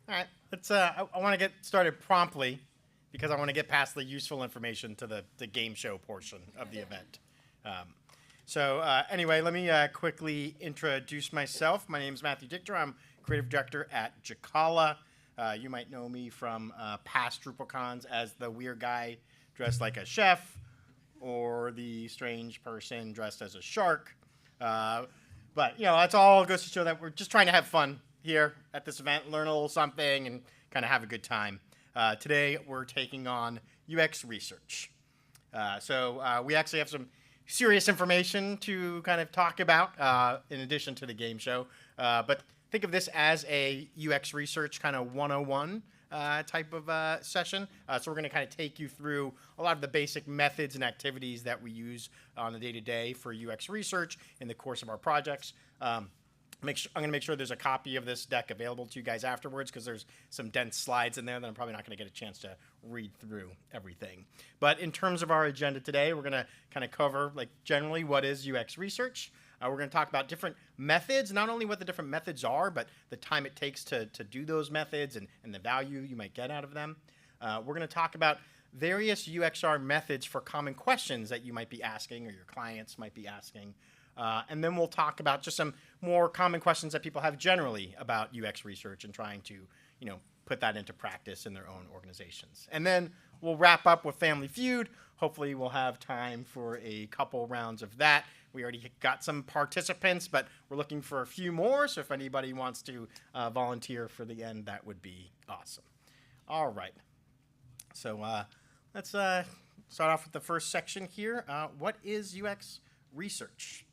All right, let's. I want to get started promptly because I want to get past the useful information to the game show portion of the event. Um, anyway, let me quickly introduce myself. My name is Matthew Dichter. I'm creative director at Jacala. You might know me from past DrupalCons as the weird guy dressed like a chef, or the strange person dressed as a shark. But that's all goes to show that we're just trying to have fun here at this event, learn a little something, and kind of have a good time. Today we're taking on UX research. We actually have some serious information to kind of talk about in addition to the game show. But think of this as a UX research kind of 101 type of session. So we're going to kind of take you through a lot of the basic methods and activities that we use on the day-to-day for UX research in the course of our projects. I'm going to make sure there's a copy of this deck available to you guys afterwards because there's some dense slides in there that I'm probably not going to get a chance to read through everything. But in terms of our agenda today, we're going to kind of cover, like, generally what is UX research. We're going to talk about different methods, not only what the different methods are, but the time it takes to do those methods and the value you might get out of them. We're going to talk about various UXR methods for common questions that you might be asking or your clients might be asking. And then we'll talk about just some more common questions that people have generally about UX research and trying to, put that into practice in their own organizations. And then we'll wrap up with Family Feud. Hopefully we'll have time for a couple rounds of that. We already got some participants, but we're looking for a few more. So if anybody wants to volunteer for the end, that would be awesome. All right. So let's start off with the first section here. What is UX research?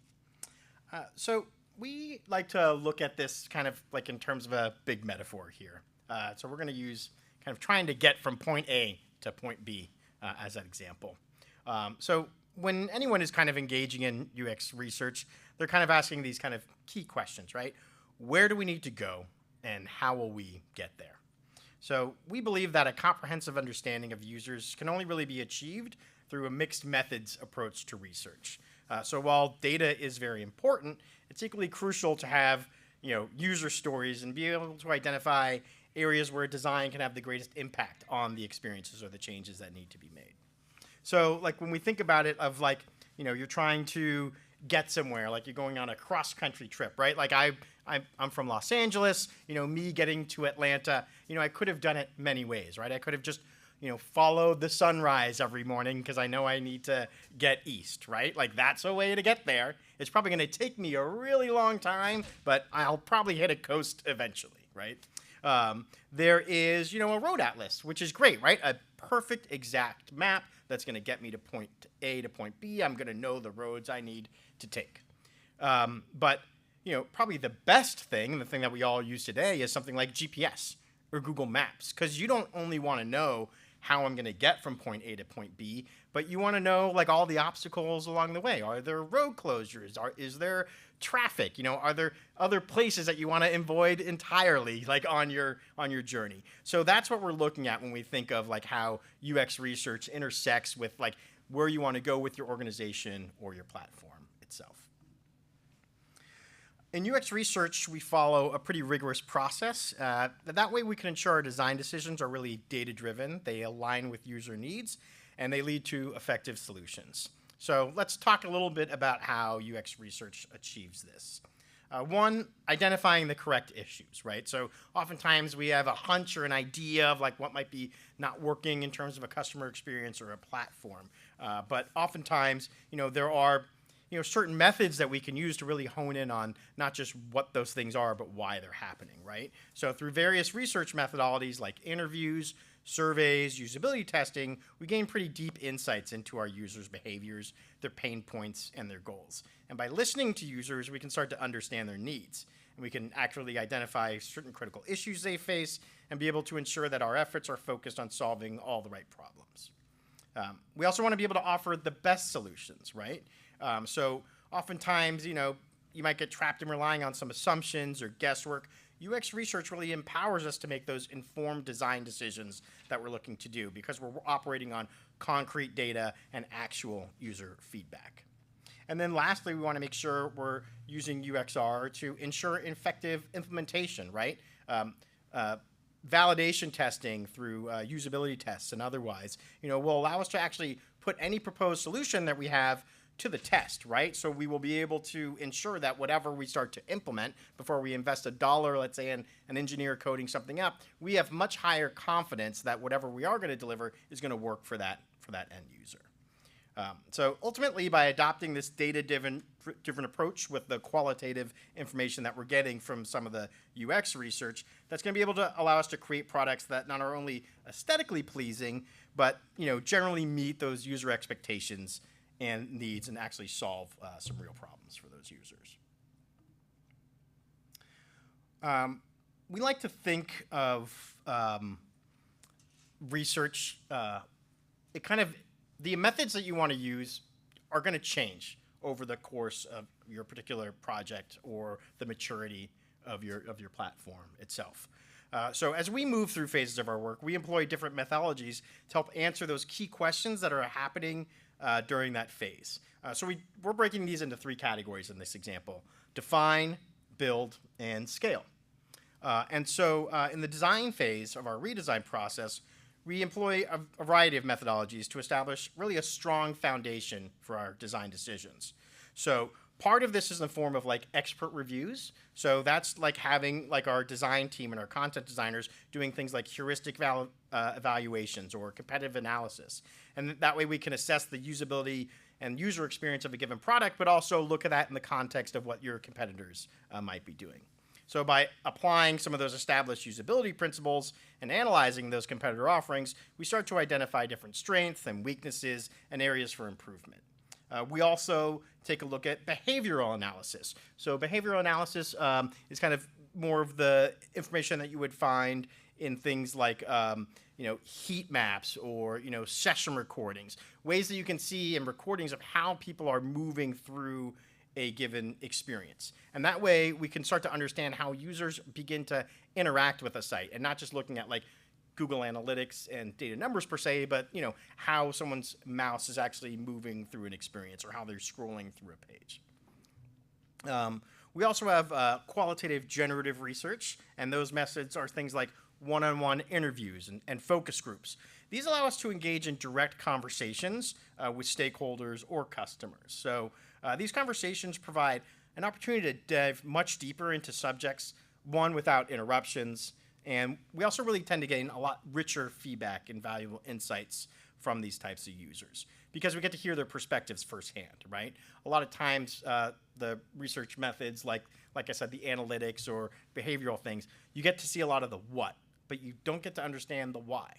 So we like to look at this kind of like in terms of a big metaphor here. So we're going to use kind of trying to get from point A to point B as an example. So when anyone is kind of engaging in UX research, they're kind of asking these kind of key questions, right? Where do we need to go and how will we get there? So we believe that a comprehensive understanding of users can only really be achieved through a mixed methods approach to research. So while data is very important, it's equally crucial to have user stories and be able to identify areas where design can have the greatest impact on the experiences or the changes that need to be made. So like when we think about it of like, you're trying to get somewhere, like you're going on a cross-country trip, right? Like I'm from Los Angeles, me getting to Atlanta, I could have done it many ways, right? I could have just follow the sunrise every morning because I know I need to get east, right? Like that's a way to get there. It's probably going to take me a really long time, but I'll probably hit a coast eventually, right? There is, a road atlas, which is great, right? A perfect exact map that's going to get me to point A to point B. I'm going to know the roads I need to take. But probably the best thing, the thing that we all use today is something like GPS or Google Maps, because you don't only want to know how I'm going to get from point A to point B, but you want to know like all the obstacles along the way. Are there road closures? Is there traffic? Are there other places that you want to avoid entirely, like on your journey? So that's what we're looking at when we think of like how UX research intersects with like where you want to go with your organization or your platform itself. In UX research, we follow a pretty rigorous process. That way we can ensure our design decisions are really data-driven, they align with user needs, and they lead to effective solutions. So let's talk a little bit about how UX research achieves this. One, identifying the correct issues, right? So oftentimes we have a hunch or an idea of like what might be not working in terms of a customer experience or a platform. But oftentimes, there are certain methods that we can use to really hone in on not just what those things are, but why they're happening, right? So through various research methodologies like interviews, surveys, usability testing, we gain pretty deep insights into our users' behaviors, their pain points, and their goals. And by listening to users, we can start to understand their needs. And we can accurately identify certain critical issues they face and be able to ensure that our efforts are focused on solving all the right problems. We also want to be able to offer the best solutions, right? So oftentimes, you might get trapped in relying on some assumptions or guesswork. UX research really empowers us to make those informed design decisions that we're looking to do because we're operating on concrete data and actual user feedback. And then lastly, we want to make sure we're using UXR to ensure effective implementation, right? validation testing through usability tests and otherwise, will allow us to actually put any proposed solution that we have to the test, right? So we will be able to ensure that whatever we start to implement before we invest $1, let's say, in an engineer coding something up, we have much higher confidence that whatever we are going to deliver is going to work for that end user. So ultimately, by adopting this data-driven approach with the qualitative information that we're getting from some of the UX research, that's going to be able to allow us to create products that not are only aesthetically pleasing, but generally meet those user expectations and needs and actually solve some real problems for those users. We like to think of research, the methods that you want to use are going to change over the course of your particular project or the maturity of your platform itself. So as we move through phases of our work, we employ different methodologies to help answer those key questions that are happening during that phase. So we're breaking these into 3 categories in this example: define, build, and scale. And so in the design phase of our redesign process, we employ a variety of methodologies to establish really a strong foundation for our design decisions. So part of this is in the form of expert reviews. So that's like having our design team and our content designers doing things like heuristic evaluations or competitive analysis. And that way we can assess the usability and user experience of a given product, but also look at that in the context of what your competitors might be doing. So by applying some of those established usability principles and analyzing those competitor offerings, we start to identify different strengths and weaknesses and areas for improvement. We also take a look at behavioral analysis. So behavioral analysis is kind of more of the information that you would find in things like heat maps or session recordings, ways that you can see in recordings of how people are moving through a given experience. And that way we can start to understand how users begin to interact with a site, and not just looking at Google Analytics and data numbers per se, but how someone's mouse is actually moving through an experience or how they're scrolling through a page. We also have qualitative generative research, and those methods are things like one-on-one interviews and focus groups. These allow us to engage in direct conversations with stakeholders or customers. So these conversations provide an opportunity to dive much deeper into subjects, one, without interruptions, and we also really tend to gain a lot richer feedback and valuable insights from these types of users because we get to hear their perspectives firsthand, right? A lot of times the research methods, like I said, the analytics or behavioral things, you get to see a lot of the what, but you don't get to understand the why.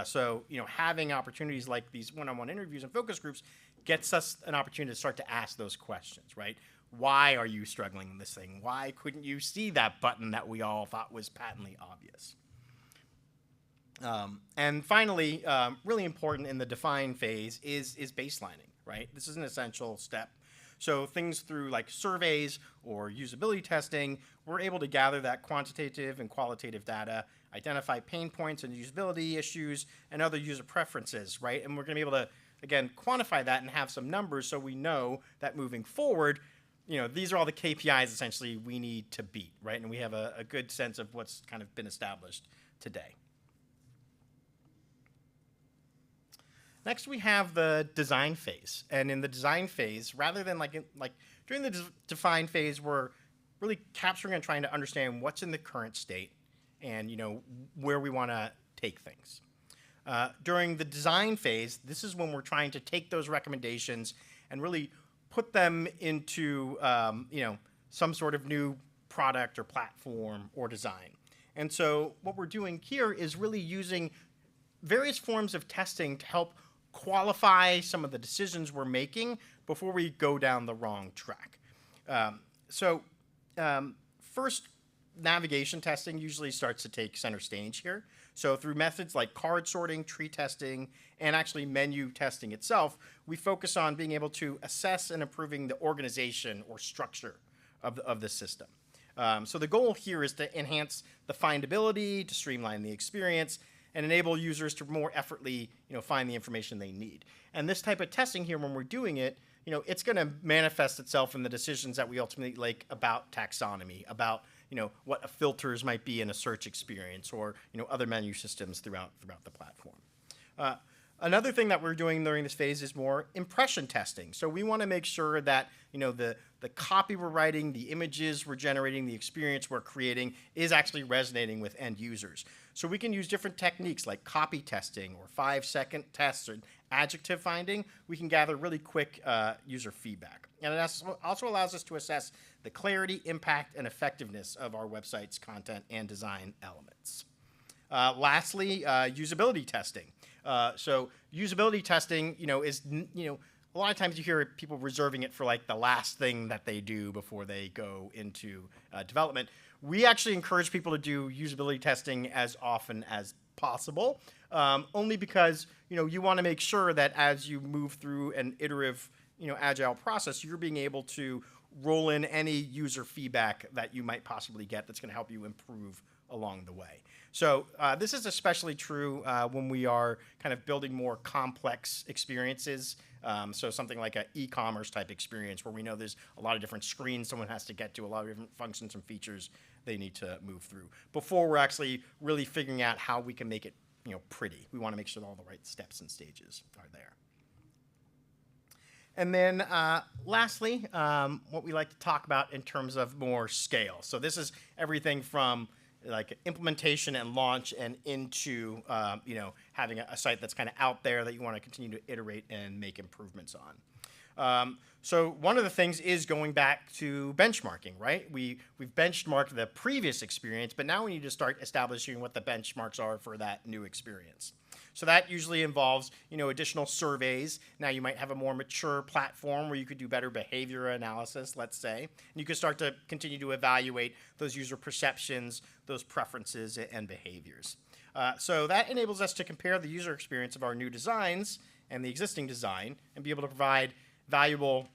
So having opportunities like these one-on-one interviews and focus groups gets us an opportunity to start to ask those questions, right? Why are you struggling with this thing? Why couldn't you see that button that we all thought was patently obvious? And finally, really important in the define phase is baselining, right? This is an essential step. So things through surveys or usability testing, we're able to gather that quantitative and qualitative data, identify pain points and usability issues and other user preferences, right? And we're going to be able to, again, quantify that and have some numbers so we know that moving forward, these are all the KPIs essentially we need to beat, right? And we have a good sense of what's kind of been established today. Next, we have the design phase. And in the design phase, rather than during the define phase, we're really capturing and trying to understand what's in the current state and where we want to take things. During the design phase, this is when we're trying to take those recommendations and really put them into some sort of new product or platform or design. And so what we're doing here is really using various forms of testing to help qualify some of the decisions we're making before we go down the wrong track. First, navigation testing usually starts to take center stage here. So through methods like card sorting, tree testing, and actually menu testing itself, we focus on being able to assess and improving the organization or structure of the system. So the goal here is to enhance the findability, to streamline the experience, and enable users to more effortlessly find the information they need. And this type of testing here, when we're doing it, it's going to manifest itself in the decisions that we ultimately make about taxonomy, about what filters might be in a search experience or other menu systems throughout the platform. Another thing that we're doing during this phase is more impression testing. So we want to make sure that the copy we're writing, the images we're generating, the experience we're creating is actually resonating with end users. So we can use different techniques like copy testing or 5-second tests or adjective finding. We can gather really quick user feedback. And it also allows us to assess the clarity, impact, and effectiveness of our website's content and design elements. Lastly, usability testing. So usability testing, is, a lot of times you hear people reserving it for like the last thing that they do before they go into development. We actually encourage people to do usability testing as often as possible, only because, you want to make sure that as you move through an iterative, agile process, you're being able to roll in any user feedback that you might possibly get that's going to help you improve along the way. So this is especially true when we are kind of building more complex experiences. So something like an e-commerce type experience where we know there's a lot of different screens someone has to get to, a lot of different functions and features they need to move through before we're actually really figuring out how we can make it pretty. We want to make sure that all the right steps and stages are there. And then lastly, what we like to talk about in terms of more scale. So this is everything from like implementation and launch and into having a site that's kind of out there that you want to continue to iterate and make improvements on. So one of the things is going back to benchmarking, right? We've benchmarked the previous experience, but now we need to start establishing what the benchmarks are for that new experience. So that usually involves, additional surveys. Now you might have a more mature platform where you could do better behavior analysis, let's say, and you could start to continue to evaluate those user perceptions, those preferences, and behaviors. So that enables us to compare the user experience of our new designs and the existing design and be able to provide valuable,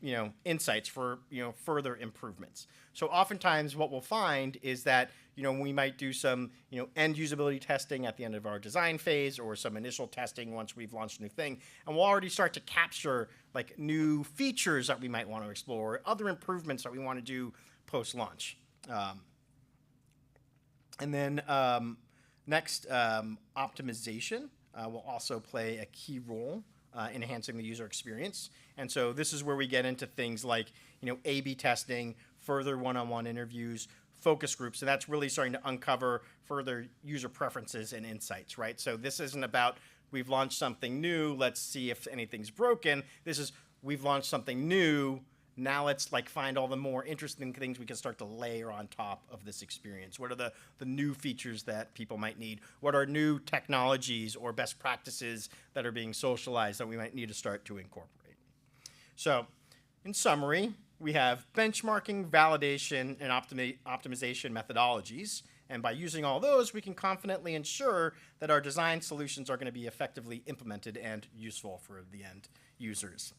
insights for, further improvements. So oftentimes what we'll find is that, we might do some, end usability testing at the end of our design phase or some initial testing once we've launched a new thing. And we'll already start to capture like new features that we might want to explore, other improvements that we want to do post-launch. And then next, optimization will also play a key role in enhancing the user experience. And so this is where we get into things like, A/B testing, further one-on-one interviews, focus groups, and that's really starting to uncover further user preferences and insights, right? So this isn't about we've launched something new, let's see if anything's broken. This is we've launched something new, now let's like find all the more interesting things we can start to layer on top of this experience. What are the new features that people might need? What are new technologies or best practices that are being socialized that we might need to start to incorporate? So in summary, we have benchmarking, validation, and optimization methodologies. And by using all those, we can confidently ensure that our design solutions are going to be effectively implemented and useful for the end users.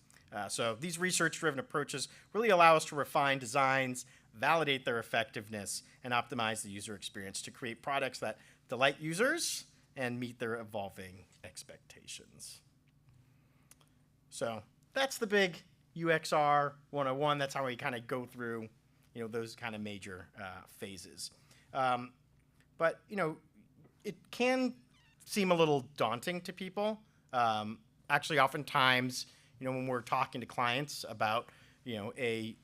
So these research-driven approaches really allow us to refine designs, validate their effectiveness, and optimize the user experience to create products that delight users and meet their evolving expectations. So that's the big UXR 101. That's how we kind of go through, those kind of major phases. But, it can seem a little daunting to people. Actually, oftentimes, when we're talking to clients about, a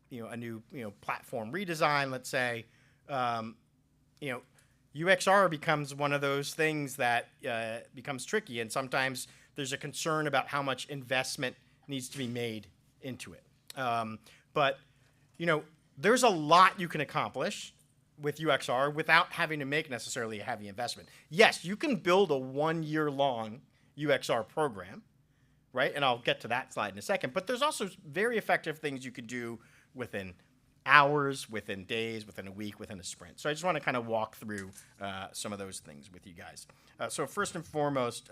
new, platform redesign, let's say, UXR becomes one of those things that becomes tricky. And sometimes there's a concern about how much investment needs to be made into it. But, there's a lot you can accomplish with UXR without having to make necessarily a heavy investment. Yes, you can build a 1-year-long UXR program, right? And I'll get to that slide in a second. But there's also very effective things you could do within hours, within days, within a week, within a sprint. So I just want to kind of walk through some of those things with you guys. So first and foremost,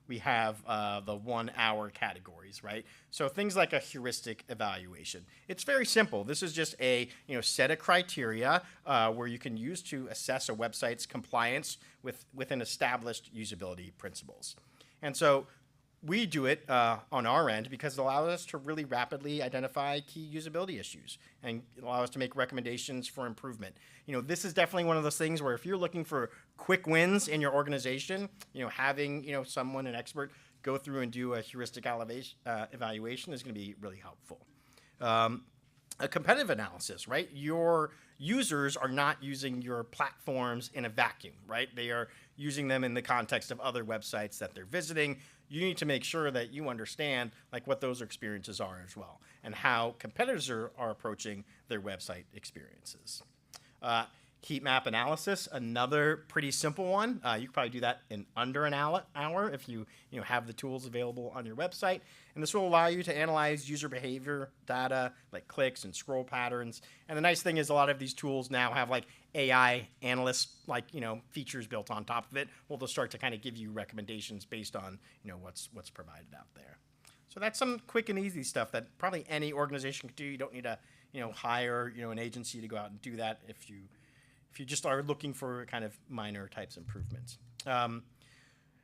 we have the 1-hour categories, right? So things like a heuristic evaluation. It's very simple. This is just a set of criteria where you can use to assess a website's compliance within established usability principles. And so we do it on our end because it allows us to really rapidly identify key usability issues and allow us to make recommendations for improvement. This is definitely one of those things where if you're looking for quick wins in your organization, having someone, an expert, go through and do a heuristic evaluation is going to be really helpful. A competitive analysis, right? Your users are not using your platforms in a vacuum, right? They are using them in the context of other websites that they're visiting. You need to make sure that you understand like what those experiences are as well and how competitors are approaching their website experiences. Heat map analysis, another pretty simple one. You can probably do that in under an hour if you have the tools available on your website. And this will allow you to analyze user behavior data like clicks and scroll patterns. And the nice thing is a lot of these tools now have like AI analyst features built on top of it. Well, they'll start to kind of give you recommendations based on what's provided out there. So that's some quick and easy stuff that probably any organization could do. You don't need to hire an agency to go out and do that if you just are looking for kind of minor types improvements.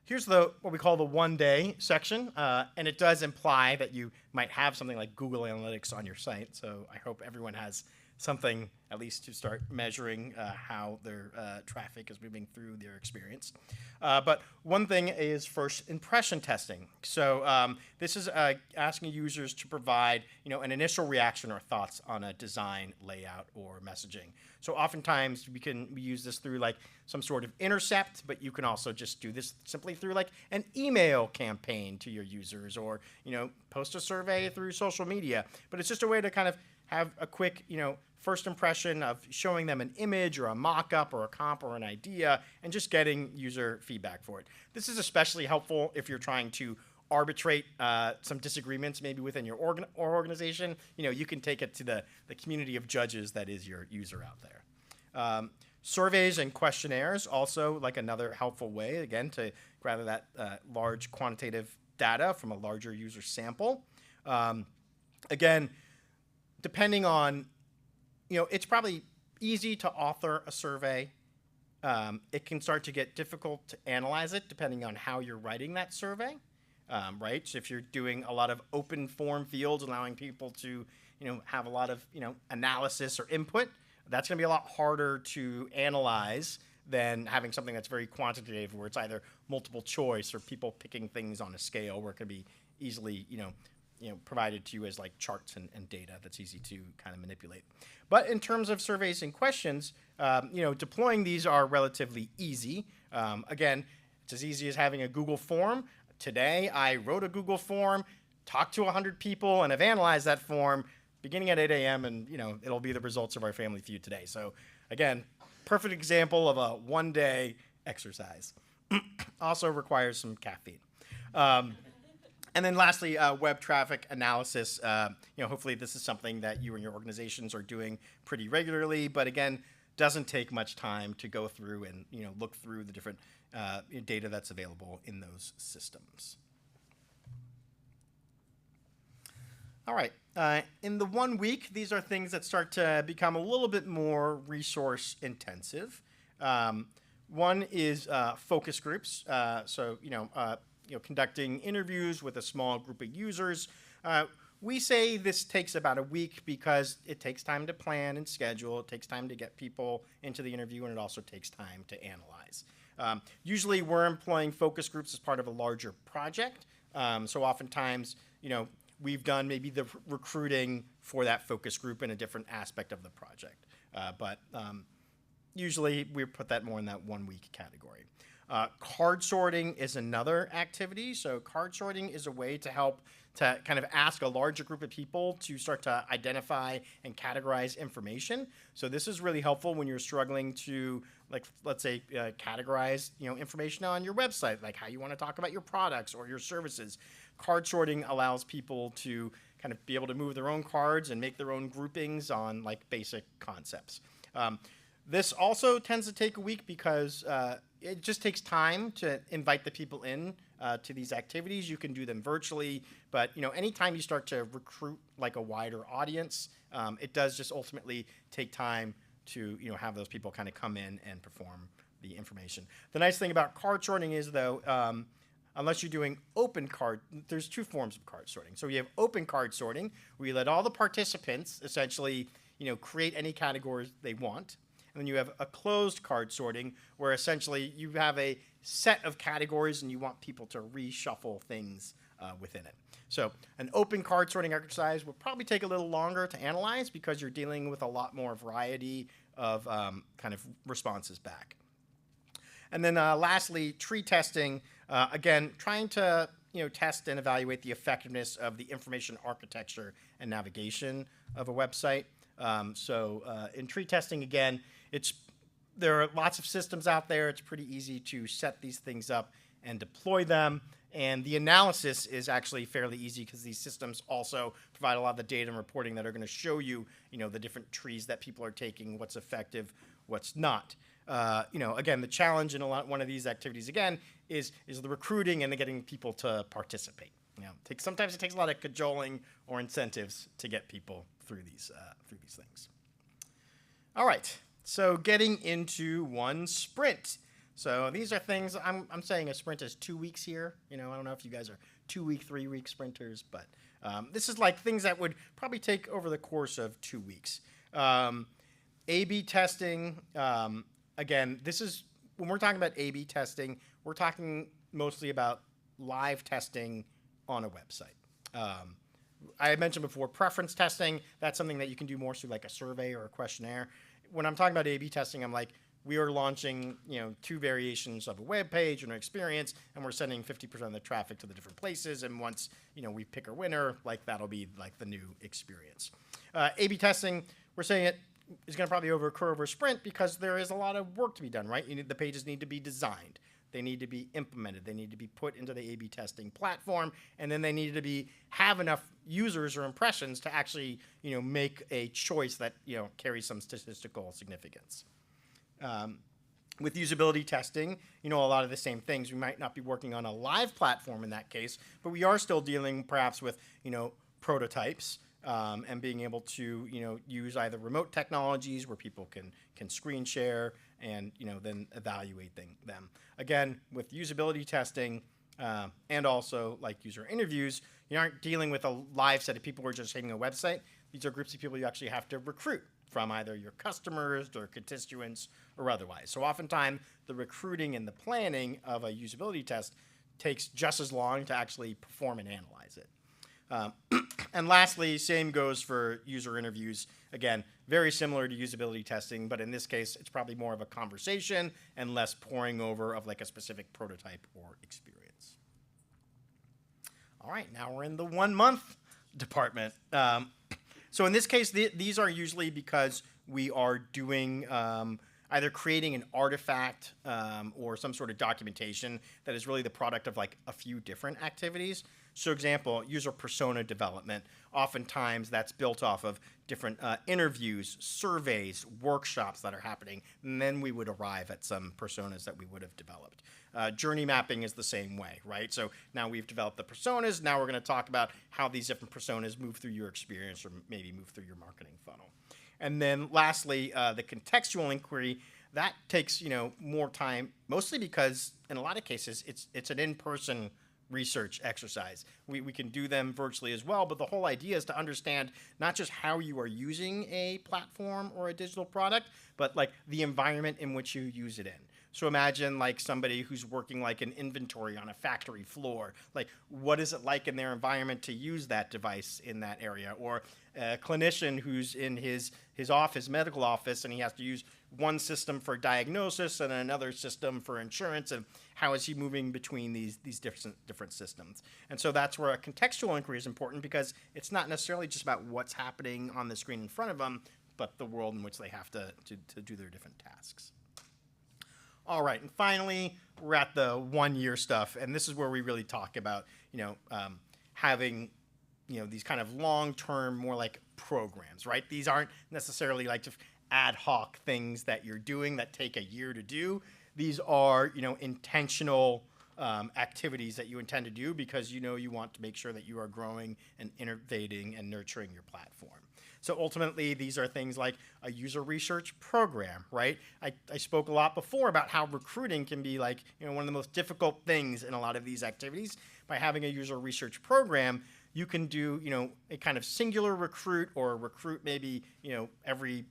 Here's what we call the one-day section, and it does imply that you might have something like Google Analytics on your site, so I hope everyone has something at least to start measuring how their traffic is moving through their experience. But one thing is first impression testing. So this is asking users to provide an initial reaction or thoughts on a design, layout, or messaging. So oftentimes we use this through like some sort of intercept, but you can also just do this simply through like an email campaign to your users or post a survey through social media. But it's just a way to kind of have a quick first impression of showing them an image or a mock-up or a comp or an idea and just getting user feedback for it. This is especially helpful if you're trying to arbitrate some disagreements maybe within your organization. You can take it to the community of judges that is your user out there. Surveys and questionnaires also like another helpful way, again, to gather that large quantitative data from a larger user sample. Again, depending on, it's probably easy to author a survey. It can start to get difficult to analyze it depending on how you're writing that survey, right? So if you're doing a lot of open form fields, allowing people to, have a lot of, analysis or input, that's going to be a lot harder to analyze than having something that's very quantitative where it's either multiple choice or people picking things on a scale where it can be easily, provided to you as like charts and data that's easy to kind of manipulate. But in terms of surveys and questions, deploying these are relatively easy. Again, it's as easy as having a Google form. Today, I wrote a Google form, talked to 100 people, and have analyzed that form beginning at 8 a.m. and it'll be the results of our Family Feud today. So again, perfect example of a one-day exercise. Also requires some caffeine. And then lastly, web traffic analysis. Hopefully this is something that you and your organizations are doing pretty regularly, but again, doesn't take much time to go through and look through the different data that's available in those systems. All right, in the 1 week, these are things that start to become a little bit more resource intensive. One is focus groups. Conducting interviews with a small group of users. We say this takes about a week because it takes time to plan and schedule. It takes time to get people into the interview, and it also takes time to analyze. Usually we're employing focus groups as part of a larger project. So oftentimes, we've done maybe the recruiting for that focus group in a different aspect of the project. But usually we put that more in that 1 week category. Card sorting is another activity. So card sorting is a way to help to kind of ask a larger group of people to start to identify and categorize information. So this is really helpful when you're struggling to, like, let's say, categorize, information on your website, like how you want to talk about your products or your services. Card sorting allows people to kind of be able to move their own cards and make their own groupings on like basic concepts. This also tends to take a week because it just takes time to invite the people in to these activities. You can do them virtually, but anytime you start to recruit like a wider audience, it does just ultimately take time to have those people kind of come in and perform the information. The nice thing about card sorting is though, unless you're doing open card, there's two forms of card sorting. So you have open card sorting, where you let all the participants essentially, create any categories they want. And then you have a closed card sorting, where essentially you have a set of categories and you want people to reshuffle things within it. So an open card sorting exercise will probably take a little longer to analyze because you're dealing with a lot more variety of kind of responses back. And then lastly, tree testing, again, trying to test and evaluate the effectiveness of the information architecture and navigation of a website. In tree testing, again, there are lots of systems out there. It's pretty easy to set these things up and deploy them. And the analysis is actually fairly easy because these systems also provide a lot of the data and reporting that are going to show you, the different trees that people are taking, what's effective, what's not. Again, the challenge in one of these activities, again, is the recruiting and the getting people to participate. Sometimes it takes a lot of cajoling or incentives to get people through these things. All right, so getting into one sprint. So these are things, I'm saying a sprint is 2 weeks here. I don't know if you guys are 2 week, 3 week sprinters, but this is like things that would probably take over the course of 2 weeks. A/B testing, again, this is, when we're talking about A/B testing, we're talking mostly about live testing on a website. I mentioned before preference testing. That's something that you can do more through like a survey or a questionnaire. When I'm talking about A/B testing, I'm like, we are launching, 2 variations of a web page and an experience, and we're sending 50% of the traffic to the different places. And once, we pick a winner, like that'll be like the new experience. A/B testing, we're saying it is going to probably occur over a sprint because there is a lot of work to be done, right? The pages need to be designed. They need to be implemented. They need to be put into the A/B testing platform, and then they need to have enough users or impressions to actually, make a choice that, carries some statistical significance. With usability testing, a lot of the same things. We might not be working on a live platform in that case, but we are still dealing perhaps with, prototypes and being able to, use either remote technologies where people can screen share and, then evaluate them. Again, with usability testing and also like user interviews, you aren't dealing with a live set of people who are just hitting a website. These are groups of people you actually have to recruit from either your customers or constituents or otherwise. So oftentimes, the recruiting and the planning of a usability test takes just as long to actually perform and analyze it. And lastly, same goes for user interviews. Again, very similar to usability testing, but in this case, it's probably more of a conversation and less poring over of like a specific prototype or experience. All right, now we're in the 1 month department. So in this case, these are usually because we are doing either creating an artifact or some sort of documentation that is really the product of like a few different activities. So example, user persona development. Oftentimes that's built off of different interviews, surveys, workshops that are happening, and then we would arrive at some personas that we would have developed. Journey mapping is the same way, right? So now we've developed the personas. Now we're going to talk about how these different personas move through your experience or maybe move through your marketing funnel. And then lastly, the contextual inquiry, that takes more time, mostly because in a lot of cases it's an in-person research exercise. We can do them virtually as well, but the whole idea is to understand not just how you are using a platform or a digital product, but like the environment in which you use it in. So imagine like somebody who's working like an inventory on a factory floor. Like, what is it like in their environment to use that device in that area? Or a clinician who's in his office, medical office, and he has to use one system for diagnosis and another system for insurance, and how is he moving between these different systems? And so that's where a contextual inquiry is important, because it's not necessarily just about what's happening on the screen in front of them, but the world in which they have to do their different tasks. All right, and finally, we're at the 1 year stuff, and this is where we really talk about, having, these kind of long-term, more like programs, right? These aren't necessarily like just ad hoc things that you're doing that take a year to do. These are, intentional activities that you intend to do because you want to make sure that you are growing and innovating and nurturing your platform. So ultimately, these are things like a user research program, right? I spoke a lot before about how recruiting can be like, one of the most difficult things in a lot of these activities. By having a user research program, you can do, a kind of singular recruit or recruit maybe, every,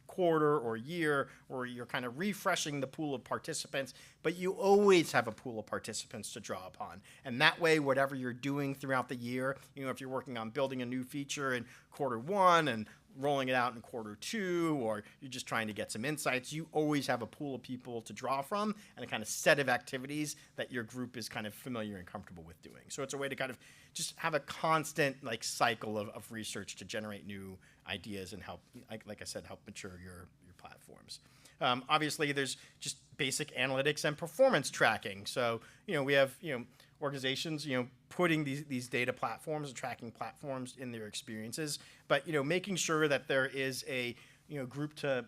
quarter or year, or you're kind of refreshing the pool of participants, but you always have a pool of participants to draw upon. And that way, whatever you're doing throughout the year, if you're working on building a new feature in Q1 and rolling it out in Q2, or you're just trying to get some insights, you always have a pool of people to draw from and a kind of set of activities that your group is kind of familiar and comfortable with doing. So it's a way to kind of just have a constant cycle of research to generate new ideas and help, like I said, help mature your platforms. Obviously, there's just basic analytics and performance tracking. So, we have, organizations, putting these data platforms and tracking platforms in their experiences, but, making sure that there is a, group to,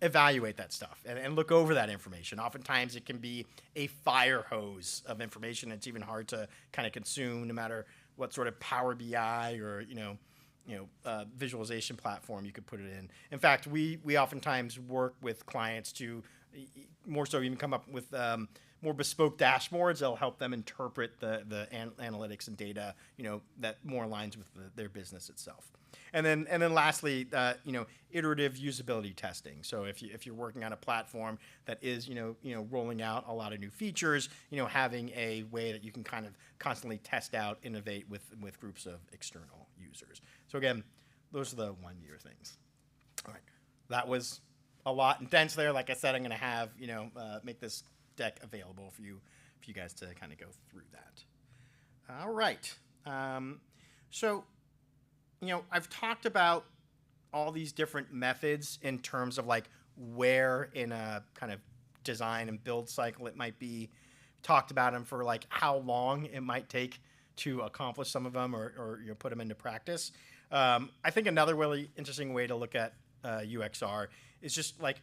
evaluate that stuff and look over that information. Oftentimes it can be a fire hose of information. It's even hard to kind of consume no matter what sort of Power BI or, visualization platform you could put it in. In fact, we oftentimes work with clients to more so even come up with more bespoke dashboards that'll help them interpret the analytics and data, that more aligns with their business itself. And then lastly, iterative usability testing. So if you're working on a platform that is, rolling out a lot of new features, having a way that you can kind of constantly test out, innovate with groups of external users. So again, those are the 1 year things. All right, that was a lot and dense there. Like I said, I'm going to have, make this deck available for you guys to kind of go through that. All right. So, I've talked about all these different methods in terms of like where in a kind of design and build cycle it might be. Talked about them for like how long it might take to accomplish some of them or put them into practice. I think another really interesting way to look at UXR is just like,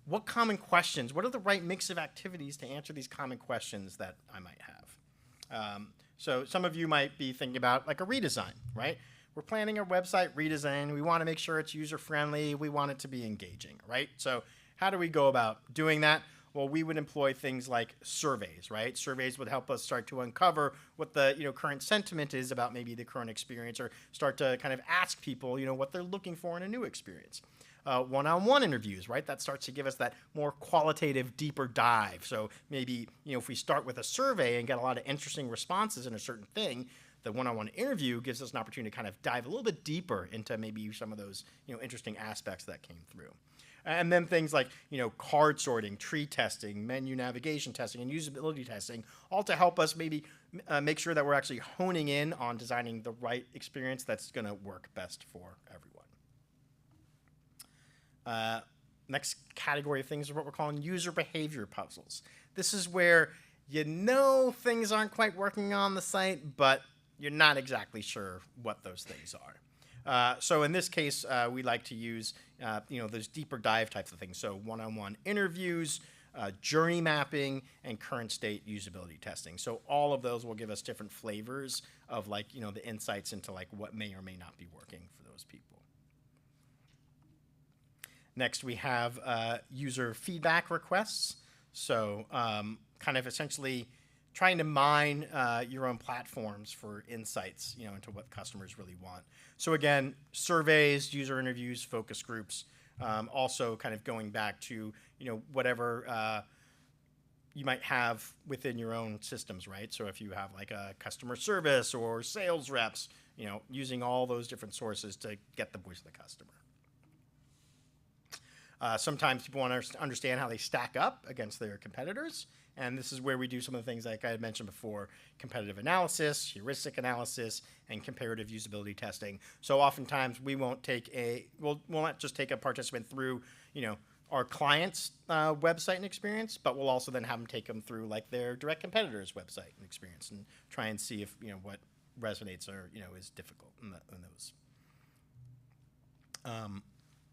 what common questions, what are the right mix of activities to answer these common questions that I might have? So some of you might be thinking about like a redesign, right? We're planning a website redesign. We want to make sure it's user-friendly. We want it to be engaging, right? So how do we go about doing that? Well, we would employ things like surveys, right? Surveys would help us start to uncover what the current sentiment is about maybe the current experience, or start to kind of ask people, what they're looking for in a new experience. One-on-one interviews, right? That starts to give us that more qualitative, deeper dive. So maybe, if we start with a survey and get a lot of interesting responses in a certain thing, the one-on-one interview gives us an opportunity to kind of dive a little bit deeper into maybe some of those, interesting aspects that came through. And then things like, card sorting, tree testing, menu navigation testing, and usability testing, all to help us maybe make sure that we're actually honing in on designing the right experience that's going to work best for everyone. Next category of things are what we're calling user behavior puzzles. This is where things aren't quite working on the site, but you're not exactly sure what those things are. So in this case, we like to use those deeper dive types of things. So one-on-one interviews, journey mapping, and current state usability testing. So all of those will give us different flavors of the insights into what may or may not be working for those people. Next, we have user feedback requests. So kind of essentially trying to mine your own platforms for insights, into what customers really want. So again, surveys, user interviews, focus groups, also kind of going back to, whatever you might have within your own systems, right? So if you have like a customer service or sales reps, using all those different sources to get the voice of the customer. Sometimes people want to understand how they stack up against their competitors. And this is where we do some of the things like I had mentioned before: competitive analysis, heuristic analysis, and comparative usability testing. So oftentimes we won't we'll not just take a participant through, our client's website and experience, but we'll also then have them take them through their direct competitor's website and experience and try and see if, what resonates or, is difficult in those.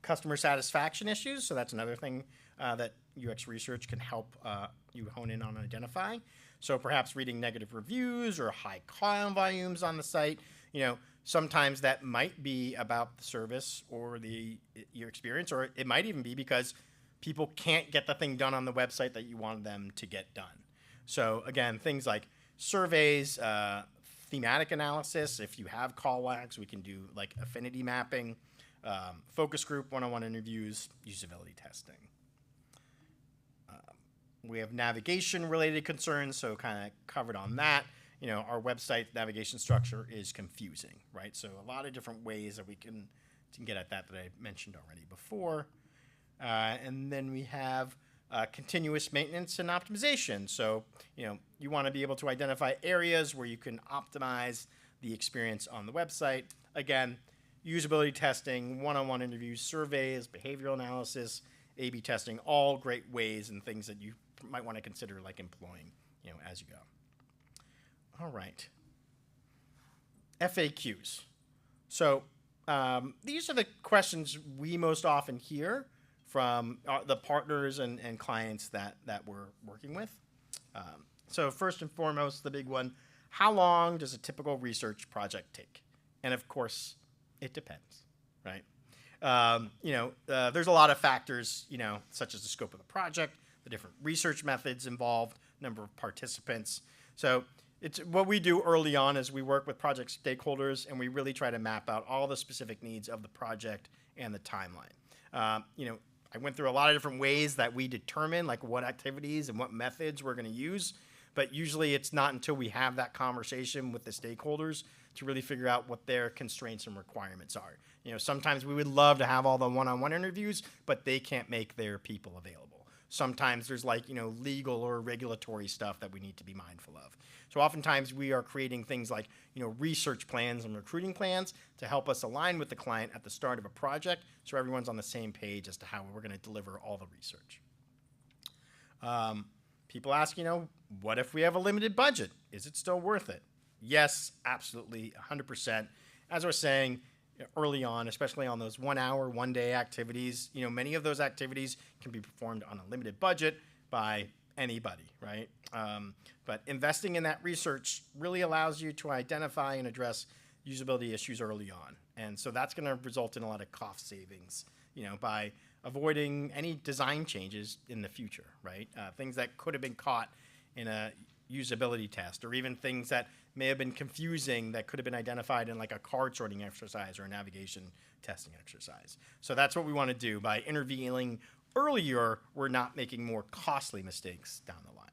Customer satisfaction issues. So that's another thing that UX research can help you hone in on and identify. So perhaps reading negative reviews or high call volumes on the site, Sometimes that might be about the service or your experience, or it might even be because people can't get the thing done on the website that you wanted them to get done. So again, things like surveys, thematic analysis. If you have call lags, we can do like affinity mapping, focus group, one-on-one interviews, usability testing. We have navigation-related concerns, so kind of covered on that. Our website navigation structure is confusing, right? So a lot of different ways that we can get at that I mentioned already before. And then we have continuous maintenance and optimization. So, you want to be able to identify areas where you can optimize the experience on the website. Again, usability testing, one-on-one interviews, surveys, behavioral analysis, A/B testing, all great ways and things that you might want to consider like employing, as you go. All right. FAQs. So these are the questions we most often hear from the partners and clients that we're working with. So first and foremost, the big one, how long does a typical research project take? And of course, it depends, right? There's a lot of factors, such as the scope of the project, the different research methods involved, number of participants. So it's what we do early on is we work with project stakeholders and we really try to map out all the specific needs of the project and the timeline. I went through a lot of different ways that we determine like what activities and what methods we're going to use, but usually it's not until we have that conversation with the stakeholders to really figure out what their constraints and requirements are. Sometimes we would love to have all the one-on-one interviews, but they can't make their people available. Sometimes there's legal or regulatory stuff that we need to be mindful of. So oftentimes we are creating things like, research plans and recruiting plans to help us align with the client at the start of a project so everyone's on the same page as to how we're going to deliver all the research. People ask, what if we have a limited budget? Is it still worth it? Yes, absolutely, 100%. As I was saying, early on, especially on those 1 hour, 1 day activities, many of those activities can be performed on a limited budget by anybody, right? But investing in that research really allows you to identify and address usability issues early on. And so that's going to result in a lot of cost savings, by avoiding any design changes in the future, right? Things that could have been caught in a usability test, or even things that may have been confusing that could have been identified in like a card sorting exercise or a navigation testing exercise. So that's what we want to do. By intervening earlier, we're not making more costly mistakes down the line.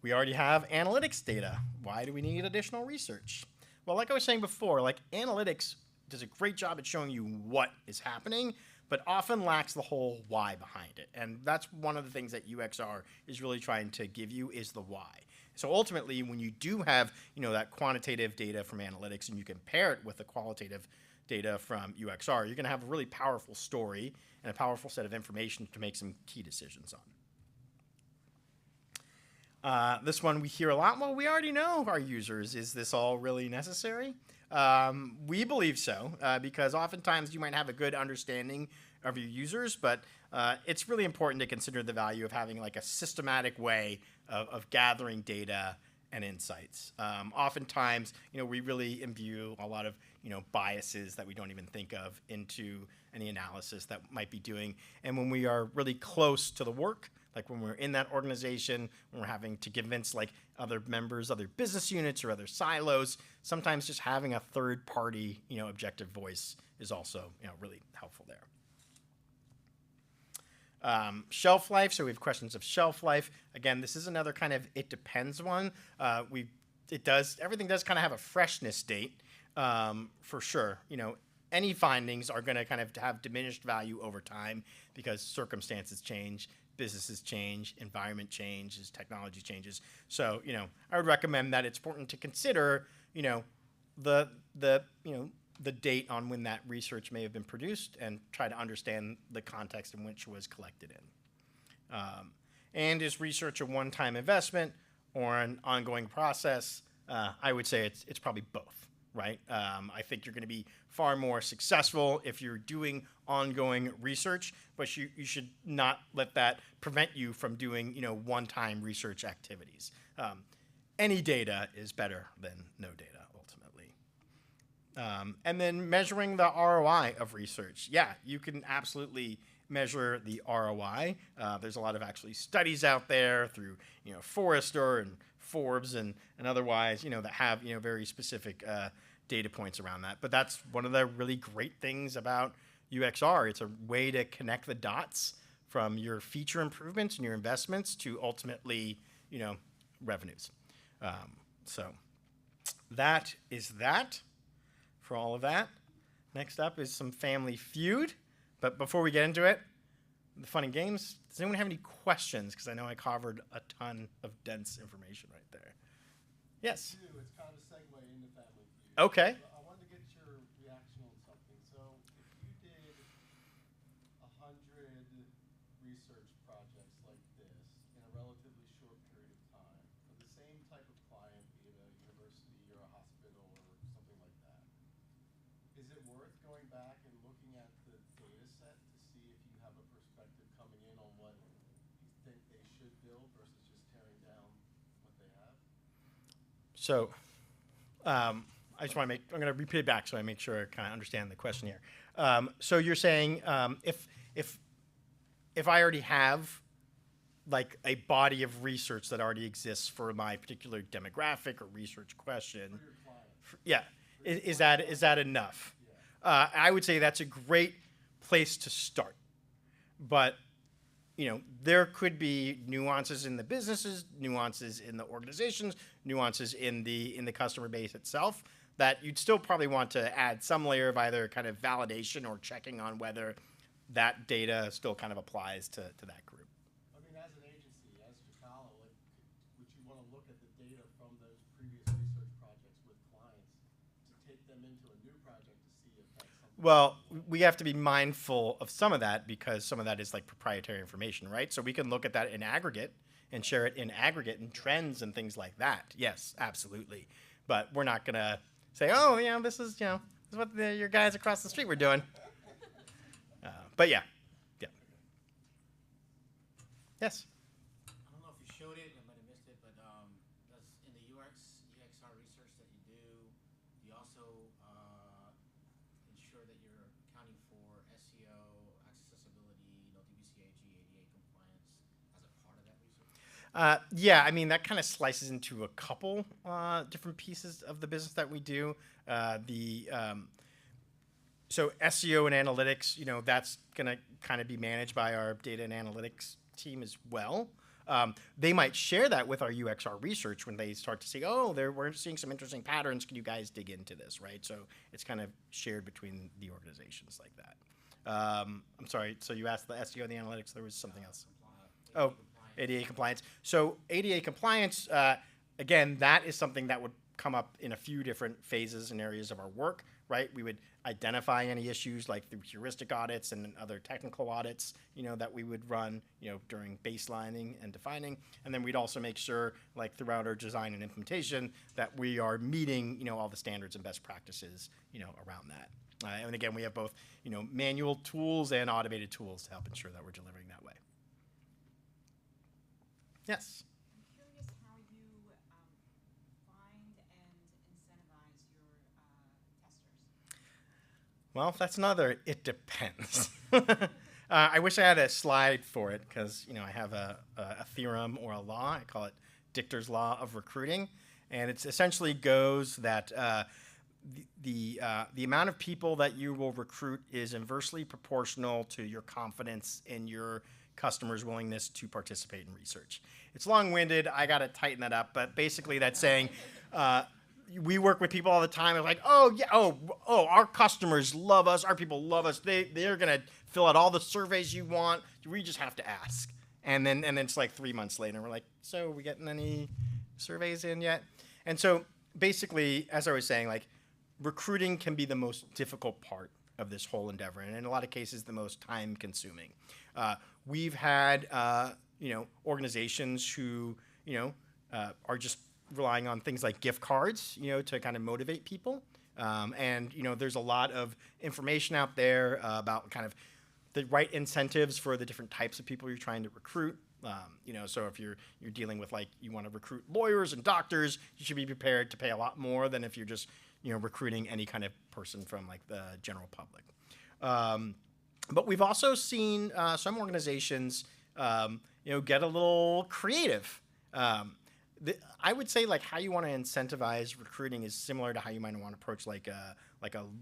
We already have analytics data. Why do we need additional research? Well, like I was saying before, analytics does a great job at showing you what is happening, but often lacks the whole why behind it. And that's one of the things that UXR is really trying to give you is the why. So ultimately, when you do have, that quantitative data from analytics and you compare it with the qualitative data from UXR, you're going to have a really powerful story and a powerful set of information to make some key decisions on. This one we hear a lot. Well, we already know our users. Is this all really necessary? We believe so, because oftentimes you might have a good understanding of your users, but it's really important to consider the value of having like a systematic way of gathering data and insights. Oftentimes, we really imbue a lot of, biases that we don't even think of into any analysis that might be doing. And when we are really close to the work, like when we're in that organization, when we're having to convince like other members, other business units or other silos, sometimes just having a third party, objective voice is also, really helpful there. Shelf life. So we have questions of shelf life. Again, this is another kind of it depends one. Everything does kind of have a freshness date, for sure. Any findings are going to kind of have diminished value over time because circumstances change, businesses change, environment changes, technology changes. So, I would recommend that it's important to consider, the date on when that research may have been produced and try to understand the context in which it was collected in. And is research a one-time investment or an ongoing process? I would say it's probably both, right? I think you're going to be far more successful if you're doing ongoing research, but you should not let that prevent you from doing, one-time research activities. any data is better than no data, ultimately. And then measuring the ROI of research. Yeah, you can absolutely measure the ROI. There's a lot of actually studies out there through, Forrester and Forbes and otherwise, that have, very specific data points around that. But that's one of the really great things about UXR. It's a way to connect the dots from your feature improvements and your investments to ultimately, revenues. So that is that for all of that. Next up is some Family Feud. But before we get into it, the fun and games, does anyone have any questions? Because I know I covered a ton of dense information right there. Yes? It's kind of a segue into Family Feud. Okay. I wanted to get your reaction on something. So if you did 100 research projects like this in a relatively short period of time for the same type of client, be it a university or a hospital or something like that, is it worth going back and looking at the data set to see if you have a perspective coming in on what you think they should build versus just tearing down what they have? So I just want to I'm going to repeat it back so I make sure I kind of understand the question here. So you're saying if I already have like a body of research that already exists for my particular demographic or research question, yeah, is that enough? I would say that's a great place to start, but there could be nuances in the businesses, nuances in the organizations, nuances in the customer base itself that you'd still probably want to add some layer of either kind of validation or checking on whether that data still kind of applies to that group. I mean, as an agency, as Drupal, would you want to look at the data from those previous research projects with clients to take them into a new project to see if that's something? Well, we have to be mindful of some of that because some of that is like proprietary information, right? So we can look at that in aggregate and share it in aggregate and trends and things like that. Yes, absolutely. But we're not going to say, oh, this is what your guys across the street were doing. But yeah. Yes? I don't know if you showed it, I might have missed it, but does in the UXR research that you do you also ensure that you're accounting for SEO, accessibility, DBCAG, ADA compliance as a part of that research? Yeah, I mean, that kind of slices into a couple different pieces of the business that we do. So SEO and analytics, that's going to kind of be managed by our data and analytics team as well. They might share that with our UXR research when they start to say, oh, we're seeing some interesting patterns. Can you guys dig into this, right? So it's kind of shared between the organizations like that. I'm sorry, so you asked the SEO and the analytics. There was something else. Oh, ADA compliance. So ADA compliance, again, that is something that would come up in a few different phases and areas of our work, right? We would identify any issues like through heuristic audits and other technical audits, that we would run, during baselining and defining. And then we'd also make sure, like throughout our design and implementation, that we are meeting, all the standards and best practices, around that. And again, we have both, manual tools and automated tools to help ensure that we're delivering that way. Yes? I'm curious how you find and incentivize your testers. Well, that's another, it depends. I wish I had a slide for it because, I have a theorem or a law. I call it Dichter's Law of Recruiting. And it essentially goes that the amount of people that you will recruit is inversely proportional to your confidence in your customers' willingness to participate in research. It's long-winded. I got to tighten that up. But basically that's saying we work with people all the time. It's like, our customers love us. Our people love us. They're going to fill out all the surveys you want. We just have to ask. And then it's like 3 months later, we're like, so are we getting any surveys in yet? And so basically, as I was saying, like recruiting can be the most difficult part of this whole endeavor, and in a lot of cases, the most time-consuming. We've had organizations who are just relying on things like gift cards, to kind of motivate people. And there's a lot of information out there about kind of the right incentives for the different types of people you're trying to recruit. So if you're dealing with like you want to recruit lawyers and doctors, you should be prepared to pay a lot more than if you're just recruiting any kind of person from like the general public. But we've also seen some organizations, get a little creative. I would say like how you want to incentivize recruiting is similar to how you might want to approach like a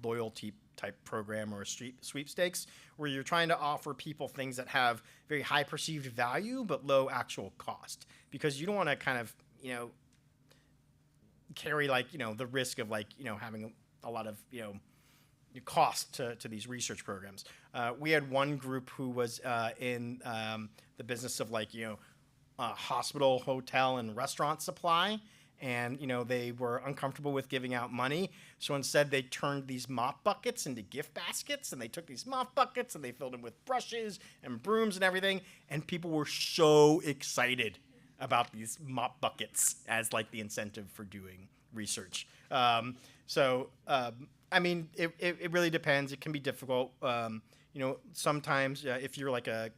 loyalty type program or a sweepstakes, where you're trying to offer people things that have very high perceived value but low actual cost, because you don't want to kind of carry like the risk of like having a lot of cost to these research programs. We had one group who was in the business of like hospital, hotel, and restaurant supply, and they were uncomfortable with giving out money, so instead they turned these mop buckets into gift baskets, and they took these mop buckets and they filled them with brushes and brooms and everything, and people were so excited about these mop buckets as like the incentive for doing research. I mean, it really depends. It can be difficult. Sometimes if you're like a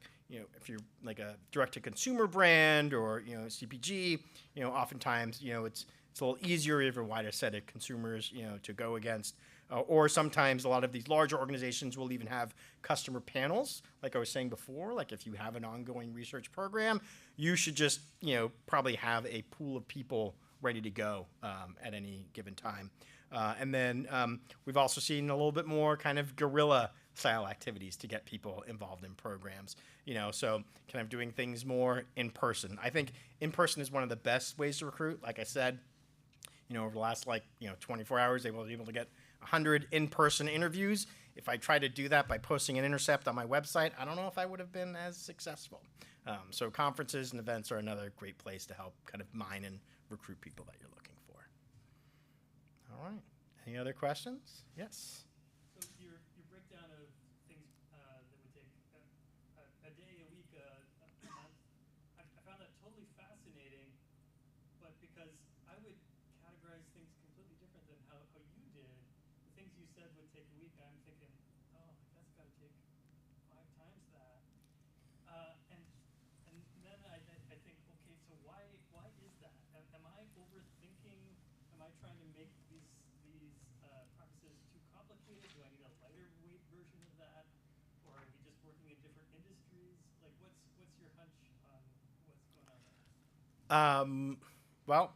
direct-to-consumer brand or CPG, oftentimes it's a little easier. You have a wider set of consumers to go against. Or sometimes a lot of these larger organizations will even have customer panels. Like I was saying before, like if you have an ongoing research program, you should just probably have a pool of people ready to go at any given time. And then we've also seen a little bit more kind of guerrilla style activities to get people involved in programs, so kind of doing things more in person. I think in person is one of the best ways to recruit. Like I said, over the last 24 hours, they were able to get 100 in-person interviews. If I tried to do that by posting an intercept on my website, I don't know if I would have been as successful. So conferences and events are another great place to help kind of mine and recruit people that you're looking for. All right. Any other questions? Yes. So your breakdown of things that would take a day, a week, a month, I found that totally fascinating. But because I would categorize things completely different than how you did, the things you said would take a week, I'm thinking, oh, that's got to take 5 times that. And then I think, okay, so why is that? Am I overthinking? Am I trying to make these processes too complicated? Do I need a lighter weight version of that? Or are we just working in different industries? Like, what's your hunch on what's going on there? Well,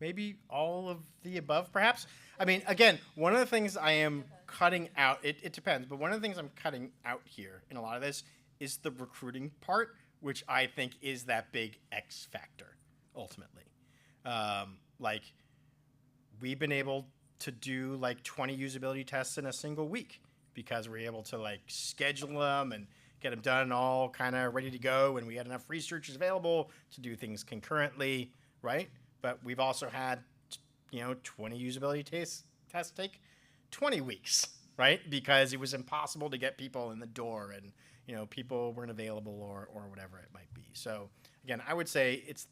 maybe all of the above, perhaps. I mean, again, one of the things I am cutting out, it depends, but one of the things I'm cutting out here in a lot of this is the recruiting part, which I think is that big X factor, ultimately. Like, we've been able to do like 20 usability tests in a single week because we're able to like schedule them and get them done all kind of ready to go, and we had enough researchers available to do things concurrently, right? But we've also had 20 usability tests take 20 weeks, right? Because it was impossible to get people in the door, and people weren't available or whatever it might be. So again, I would say it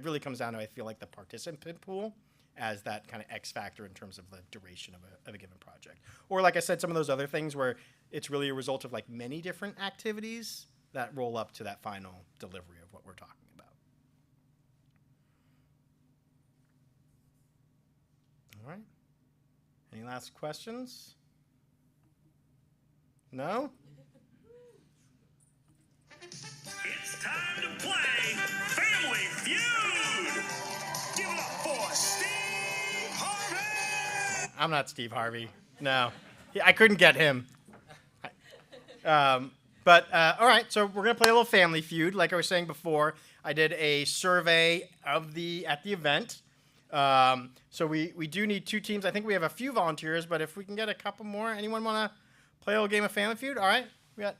really comes down to, I feel like, the participant pool as that kind of X factor in terms of the duration of a given project. Or like I said, some of those other things where it's really a result of like many different activities that roll up to that final delivery of what we're talking about. All right. Any last questions? No? It's time to play Family Feud! Give it up for Steve Harvey! I'm not Steve Harvey. No. I couldn't get him. All right, so we're going to play a little Family Feud. Like I was saying before, I did a survey at the event. So we do need 2 teams. I think we have a few volunteers, but if we can get a couple more. Anyone want to play a little game of Family Feud? All right, we got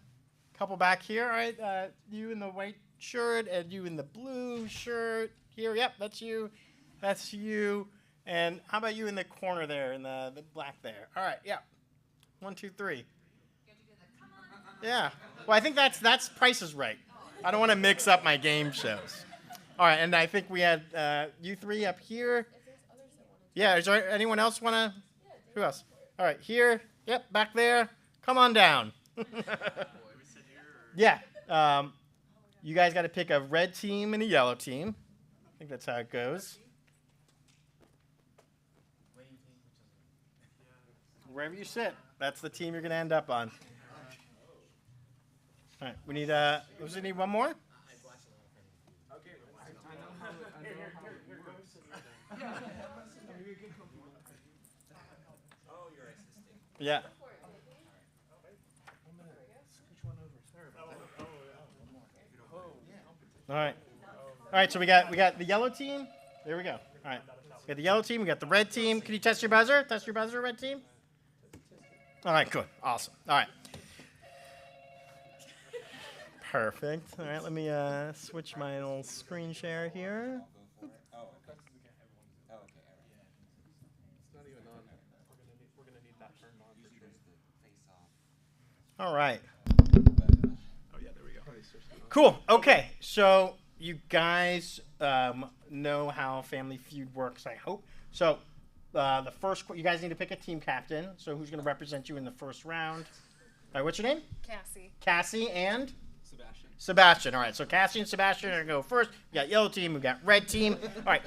a couple back here. All right, you in the white shirt and you in the blue shirt here. Yep, that's you. That's you. And how about you in the corner there, in the black there? All right, yeah. 1, 2, 3. Yeah. Well, I think that's Price is Right. I don't want to mix up my game shows. All right, and I think we had you 3 up here. Yeah, is there anyone else want to? Who else? All right, here. Yep, back there. Come on down. Yeah. You guys got to pick a red team and a yellow team. I think that's how it goes. What do you think? Which is Wherever you sit, that's the team you're going to end up on. All right, we need, does it need one more? I watched a lot of Family Oh, you're assisting. Yeah. All right. All right, so we got the yellow team. There we go. All right. We got the yellow team, we got the red team. Can you test your buzzer? Test your buzzer, red team. All right, good. Awesome. All right. Perfect. All right, let me switch my little screen share here. It's not even on. We're gonna need that turned on for sure. All right. Oh yeah, there we go. Cool. Okay. So you guys know how Family Feud works, I hope. So the first, you guys need to pick a team captain. So who's going to represent you in the first round? All right, what's your name? Cassie. Cassie and Sebastian. Sebastian. All right. So Cassie and Sebastian are going to go first. We got yellow team. We got red team. All right.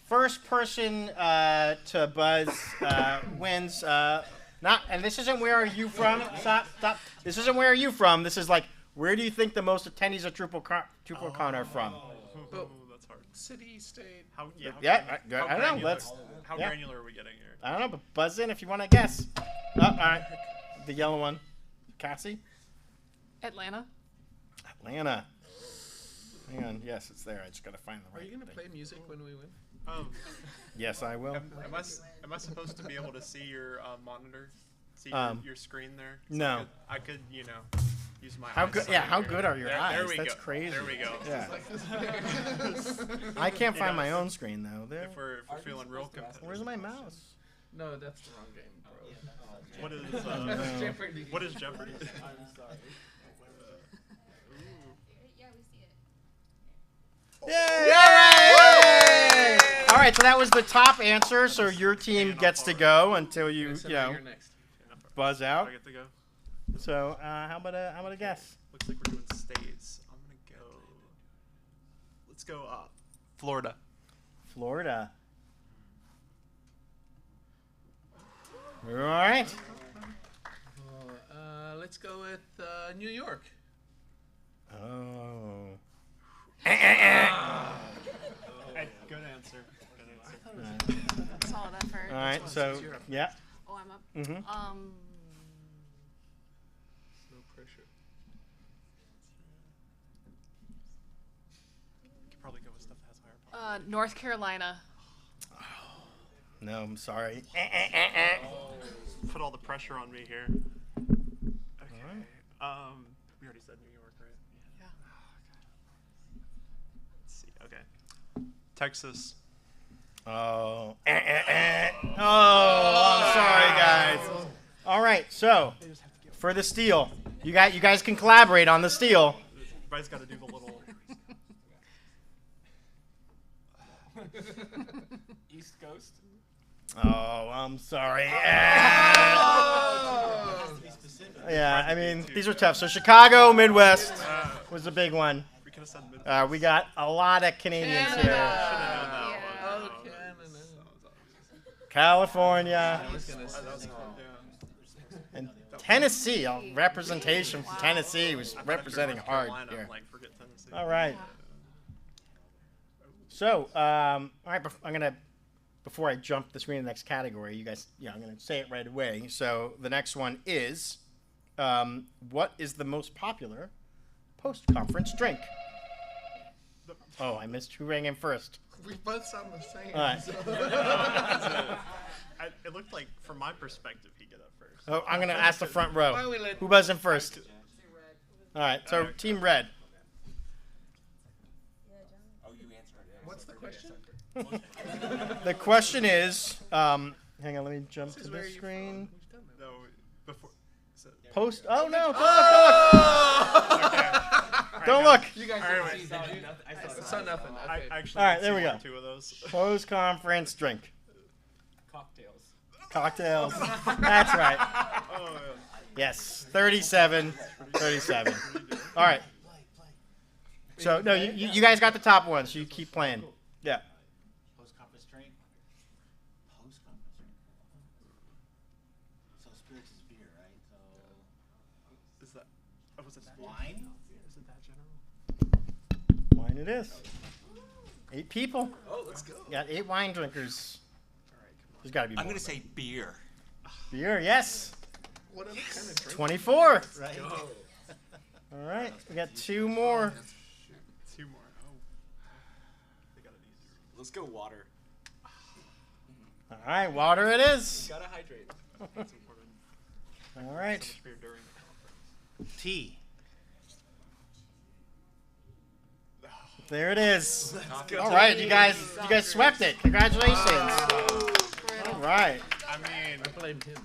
First person to buzz wins. And this isn't where are you from? Stop. This isn't where are you from. This is like, where do you think the most attendees at DrupalCon are from? Oh, that's hard. City, state. How, yeah, how Yeah, gran- I how don't know. granular- Let's. How yeah. granular are we getting here? I don't know, but buzz in if you want to guess. Oh, all right. The yellow one. Cassie? Atlanta. Atlanta. Hang on. Yes, it's there. I just got to find the Are right you gonna thing. play music when we win? Yes, I will. Am I supposed to be able to see your monitor? See your screen there? So No. I could, use my How good? eyesight Yeah, how here. good are your There eyes? we That's go. crazy. There we go. Yeah. Like this. I can't You find know, my own screen though. There. If we're feeling real competitive. Where's my mouse? No, that's the wrong game, bro. What is Jeopardy. what is Jeopardy? I'm sorry. Yeah, we see it. Yay! All right, so that was the top answer. So your team gets to go until you, You're next. buzz Do out. I get to go? So how about a guess? Looks like we're doing states. I'm gonna go. Let's go. Florida. Florida. All right. Let's go with New York. Oh. Hey, good answer. Good answer. Solid effort. All right. So yeah. Oh, I'm up. Mm-hmm. No pressure. Could probably go with stuff that has higher probability. North Carolina. No, I'm sorry. Put all the pressure on me here. Okay. We already said New York, right? Yeah. Let's see. Okay. Texas. Oh. Oh, I'm sorry, guys. All right. So for the steal, you guys can collaborate on the steal. Everybody's got to do the little. East Coast. Oh, I'm sorry. Yeah, I mean, these are tough. So Chicago, Midwest was a big one. We could have said Midwest. We got a lot of Canadians here. Yeah. Oh, Canada. California I was gonna say. and Tennessee. Representation from Tennessee was representing North hard Carolina, here. Like, forget Tennessee. All right. So, all right, before I jump the screen to the next category, you guys, I'm going to say it right away. So the next one is, what is the most popular post-conference drink? Oh, I missed who rang in first. We both sound the same. All right. It looked like, from my perspective, he'd get up first. Oh, I'm going to ask the front row. Why we let- Who buzzed in first? All right, so Team Red. What's the question? The question is, hang on, let me jump This to is where the you screen. from. We've done that. No, before. Post. Oh no! Okay. Don't look. You guys All didn't right, see that. I saw nothing. I Okay. actually All right, did there see we one go. or two of those. Post conference drink. Cocktails. Cocktails. That's right. Oh, yeah. Yes. 37. 37. All right. So no, you guys got the top one, so you keep playing. Yeah. Post-conference drink. Post-conference drink. So spirits is beer, right? So Is that? Oh, was it that? wine. Is it that general? Wine it is. 8 people. Oh, let's go. Got 8 wine drinkers. All right, come on. There's got to be more. I'm gonna say beer. beer. Yes. What other kind of drink? 24. Right. All right. We got 2 more. 2 more. Oh. They got it easier. Let's go water. All right. Water it is. Gotta hydrate. That's important. All right. So much beer during the conference. Tea. There it is. Let's go. All right, you guys swept it. Congratulations. All right. I mean, I blame him.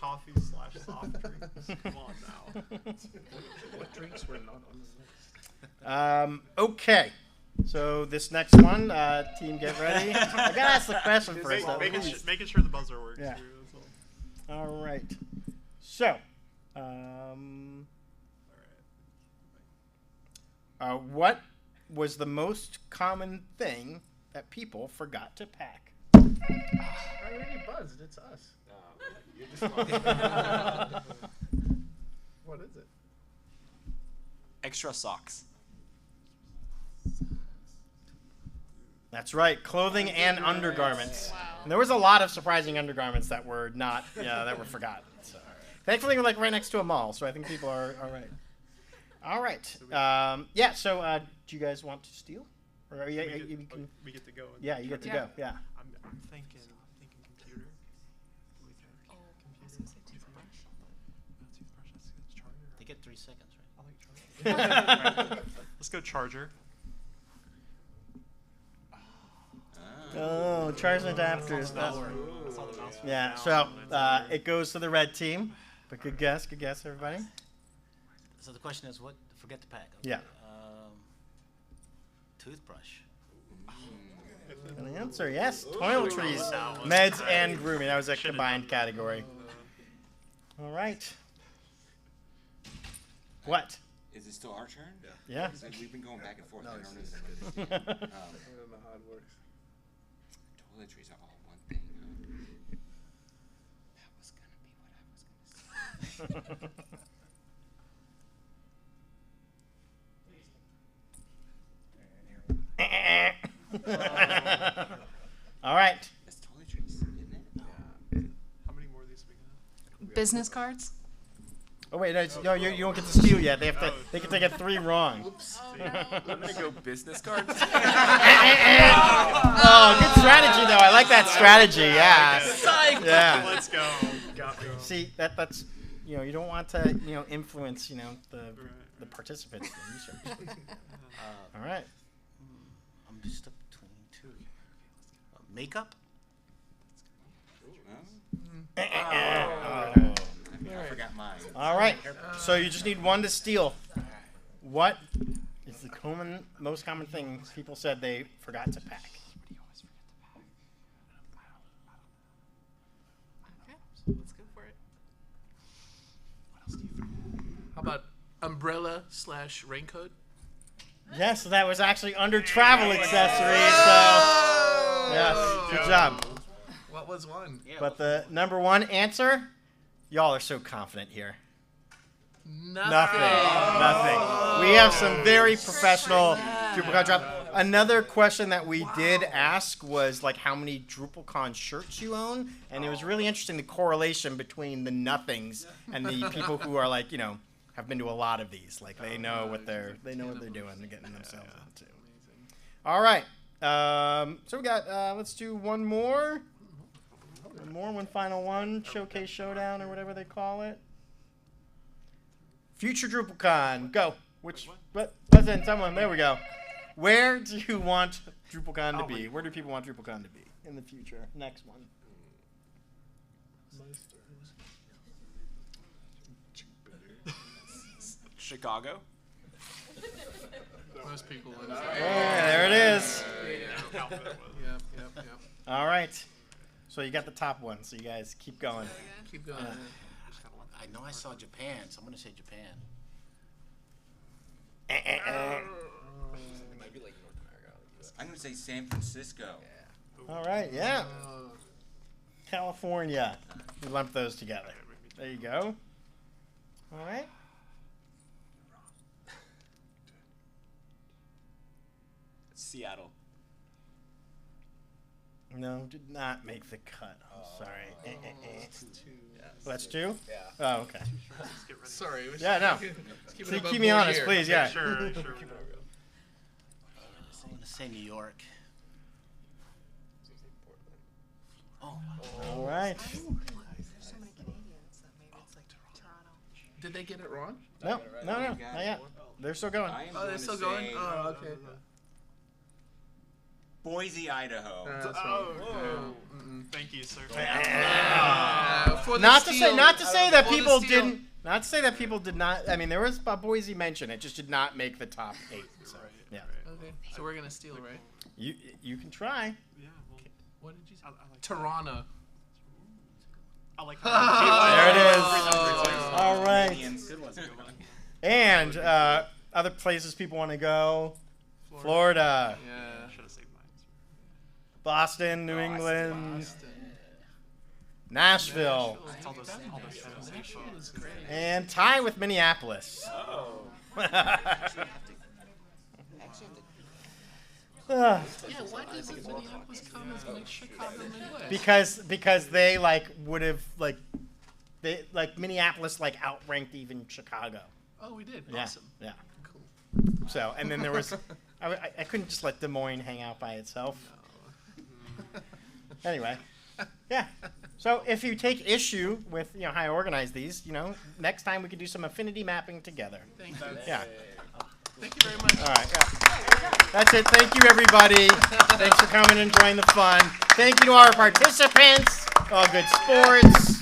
coffee / soft drinks. Come on now. What drinks were not on the list? Okay. So this next one, team, get ready. I gotta ask the question first. though. Making sure the buzzer works. Yeah. Too, that's all. All right. So, what was the most common thing that people forgot to pack? I already buzzed. It's us. What is it? Extra socks. That's right, clothing and undergarments. Wow. And there was a lot of surprising undergarments that were not, that were forgotten. So, thankfully, we're like right next to a mall, so I think people are all right. All right. Yeah. So, do you guys want to steal? Or you can? We get to go. and Yeah, you get to Yeah. go. Yeah. I'm thinking computer. Computer. Toothbrush. That's charger. They get 3 seconds, right? I like charger. Let's go charger. Oh, chargers and adapters. I saw the mouse. Yeah. So it goes to the red team. But good guess, everybody. So the question is, what? Forget to pack. Okay. Yeah. Toothbrush. And the answer, yes, toiletries, meds, and grooming. That was a combined category. All right. What? Is it still our turn? Yeah. We've been going back and forth. No, I it's don't just- know. I don't know how it works. Toiletries are all one thing. That was gonna be what I was gonna say. All right. That's toiletries, isn't it? How many more of these we got? Business cards? Oh wait, no, you don't get to steal yet. They have to. They can get 3 wrong. I'm gonna go business cards. Oh, good strategy though. I like that strategy. Yeah. Yeah. Let's go. Got me. See that's you don't want to influence the participants in the research. All right. I'm stuck between 2. Makeup. I forgot mine. All right. So you just need 1 to steal. What is the most common thing people said they forgot to pack? Okay, let's go for it. How about umbrella / raincoat? Yes, that was actually under travel accessories. So yes, good job. What was one? Yeah. But the number 1 answer, y'all are so confident here. Nothing. Nothing. We have some very professional DrupalCon drop. Another question that we did ask was like how many DrupalCon shirts you own, and it was really interesting the correlation between the nothings and the people who are like have been to a lot of these. Like they know what they're doing and getting themselves into. All right. So we got let's do one more. One final one. Showcase Showdown or whatever they call it. Future DrupalCon. Go. Which what buzz in someone. There we go. Where do you want DrupalCon to be? Where do people want DrupalCon to be in the future? Next one. Chicago. Most people. There it is. Yep. All right. So you got the top one. So you guys keep going. Keep going. I know I saw Japan, so I'm gonna say Japan. like North America. Like US. I'm gonna say San Francisco. All right, yeah. California. We lump those together. There you go. All right. Seattle. No, did not make the cut. I'm sorry. Well, that's 2? Yeah. Oh, okay. Sorry. Yeah, no. Keep So keep me honest, please. Yeah. Sure. I'm going to say New York. Oh. All right. There's so many Canadians that maybe it's like Toronto. Did they get it wrong? No, not yet. They're still going. I am Oh, they're gonna still going? say Oh, okay. Boise, Idaho. That's Oh, wrong. thank you, sir. For the Not to steal, say that for the people steal. didn't. Not to say that people did not. I mean, there was a Boise mention. It just did not make the top 8. So, yeah. Okay, so we're gonna steal, right? You can try. Yeah. Well, What did you say? I like Toronto. I like There it is. Oh. All right. Indians. Good one. And other places people want to go: Florida, Yeah. Should have saved mine. Boston, New England, Boston. Nashville, All those Nashville is great. and tie with Minneapolis. Oh. Ah, Yeah, why doesn't Minneapolis come as like Chicago Midwest? because they would have Minneapolis outranked even Chicago. Oh, we did. Yeah, Awesome. yeah. Cool. So and then there was I couldn't just let Des Moines hang out by itself. Anyway, yeah. So if you take issue with how I organize these, next time we could do some affinity mapping together. Thank you. Yeah. Thank you very much. All right. Yeah. That's it. Thank you, everybody. Thanks for coming and enjoying the fun. Thank you to our participants. All good sports.